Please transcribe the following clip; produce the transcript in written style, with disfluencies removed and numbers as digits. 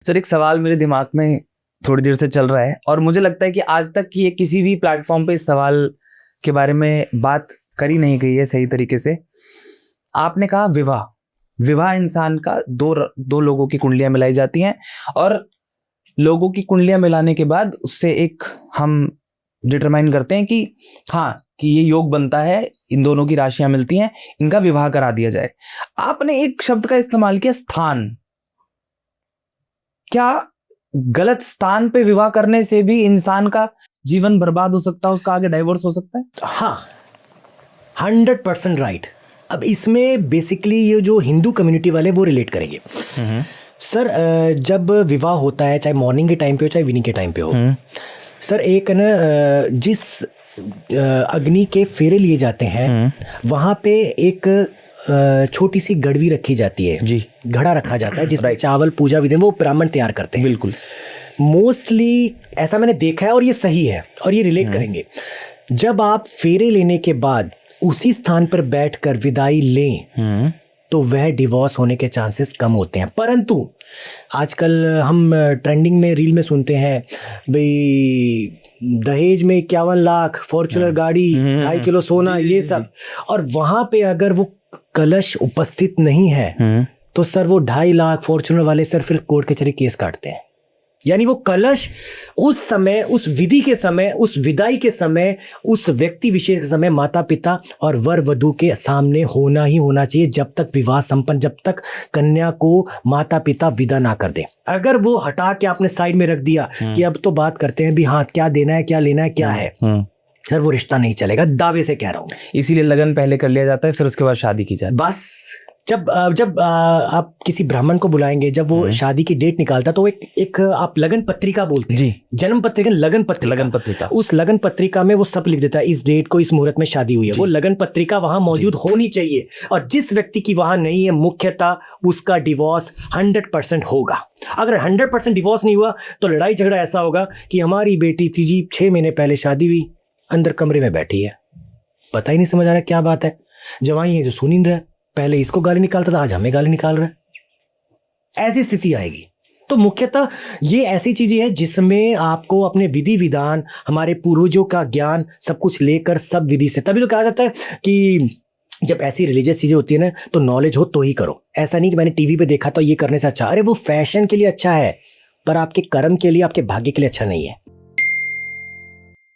Sir, एक सवाल मेरे दिमाग में थोड़ी देर से चल रहा है और मुझे लगता है कि आज तक ये किसी भी प्लेटफॉर्म पे इस सवाल के बारे में बात करी नहीं गई है सही तरीके से। आपने कहा विवाह, विवाह इंसान का दो लोगों की कुंडलियां मिलाई जाती हैं और लोगों की कुंडलियां मिलाने के बाद उससे एक हम डिटरमाइन करते हैं कि हाँ कि ये योग बनता है, इन दोनों की राशियां मिलती हैं, इनका विवाह करा दिया जाए। आपने एक शब्द का इस्तेमाल किया, स्थान। क्या गलत स्थान पे विवाह करने से भी इंसान का जीवन बर्बाद हो सकता है, उसका आगे डाइवोर्स हो सकता है? हाँ, 100% राइट। अब इसमें बेसिकली ये जो हिंदू कम्युनिटी वाले वो रिलेट करेंगे। सर, जब विवाह होता है, चाहे मॉर्निंग के टाइम पे हो चाहे इवनिंग के टाइम पे हो, सर एक ना जिस अग्नि के फेरे लिए जाते हैं वहाँ पे एक छोटी सी गड़वी रखी जाती है जी, घड़ा रखा जाता है जिसमें चावल पूजा विधि वो ब्राह्मण तैयार करते हैं। बिल्कुल, मोस्टली ऐसा मैंने देखा है और ये सही है और ये रिलेट करेंगे। जब आप फेरे लेने के बाद उसी स्थान पर बैठकर विदाई लें तो वह डिवोर्स होने के चांसेस कम होते हैं। परंतु आजकल हम ट्रेंडिंग में रील में सुनते हैं भाई दहेज में 51 लाख, फॉर्च्यूनर गाड़ी, 2.5 किलो सोना, ये सब। और वहां पे अगर वो कलश उपस्थित नहीं है तो सर वो 2.5 लाख फॉर्च्यूनर वाले सर फिर कोर्ट कचहरी केस काटते हैं। यानी वो कलश उस समय, उस विधि के समय, उस विदाई के समय, उस व्यक्ति विशेष के समय माता पिता और वर वधू के सामने होना ही होना चाहिए जब तक विवाह संपन्न, जब तक कन्या को माता पिता विदा ना कर दे। अगर वो हटा के आपने साइड में रख दिया कि अब तो बात करते हैं भी हाँ क्या देना है, क्या लेना है, क्या है, सर वो रिश्ता नहीं चलेगा, दावे से कह रहा हूँ। इसीलिए लगन पहले कर लिया जाता है, फिर उसके बाद शादी की जाती है। बस जब आप किसी ब्राह्मण को बुलाएंगे, जब वो शादी की डेट निकालता तो एक आप लगन पत्रिका बोलते हैं जी, जन्म पत्रिका, लगन पत्रिका। उस लगन पत्रिका में वो सब लिख देता है, इस डेट को इस मुहूर्त में शादी हुई है। वो लगन पत्रिका वहां मौजूद होनी चाहिए और जिस व्यक्ति की वहां नहीं है मुख्यतः उसका डिवोर्स 100% होगा। अगर 100% डिवोर्स नहीं हुआ तो लड़ाई झगड़ा ऐसा होगा कि हमारी बेटी थी जी 6 महीने पहले शादी हुई, अंदर कमरे में बैठी है, पता ही नहीं समझ आ रहा क्या बात है, जवाई है जो सुन नहीं रहा, पहले इसको गाली निकालता था आज हमें गाली निकाल रहा है, ऐसी स्थिति आएगी। तो मुख्यतः ये ऐसी चीजें हैं जिसमें आपको अपने विधि विधान, हमारे पूर्वजों का ज्ञान सब कुछ लेकर सब विधि से, तभी तो कहा जाता है कि जब ऐसी रिलीजियस चीजें होती है ना तो नॉलेज हो तो ही करो। ऐसा नहीं कि मैंने टीवी पे देखा तो ये करने से अच्छा, अरे वो फैशन के लिए अच्छा है पर आपके कर्म के लिए, आपके भाग्य के लिए अच्छा नहीं है।